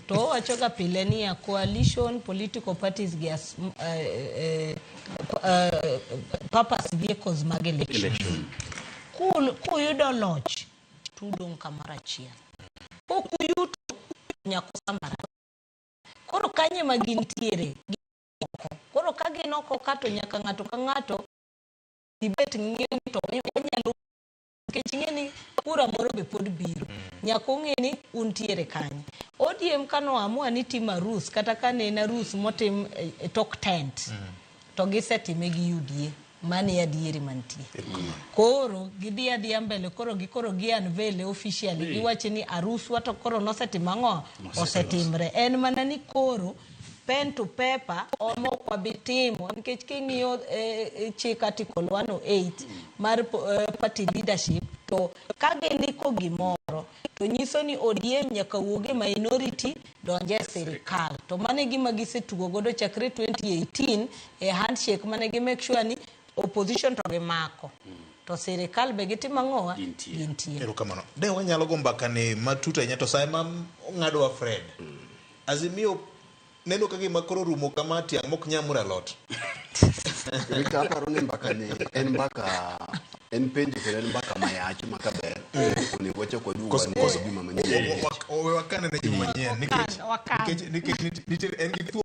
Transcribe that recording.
To wachoga pilenia coalition political parties gas purpose vehicles mag election. Kuyudo loch tudong kamara chia. Kuyuto nyakosamara. Koro kanye magintiere. Koro kage noko kato nyaka ngato ka ngato dibet ngeni to onyalo kechingeni kura moro be pod biro. Nyako ngeni untiere kanye. ODM kano amua ni tima Rus kata kane na Rus motim tok tent. To gisetime gi UDA mane adieri mantie. Koro gidia dia mbele koro gi unveil officially giwache ni arus wato koro nosetimango osetimre. En mana ni koro pen to paper omo kwa bitimo nikech kingiyo chik article 108 mar party leadership to kage ndiko gimoro to nyiso ni ODM nyaka wuoge minority donje sirikal to mane gima gisetugo godo chakre 2018 handshake mane gi make sure ni opposition to gemako to sirikal be gitimo ngowa gintie. Erokamano. De wanyalo go mbaka ne matuta nyato Saima ngado wa Fred. Azimio neno kage makoro rumo kama tiang mok nyamura lot. Rika paro ni mbaka ni en mbaka en pendi en mbaka mayachi makaber. Ni wacha kwa duwa ni juma manyeni. Wakana na juma manyeni. Nikech en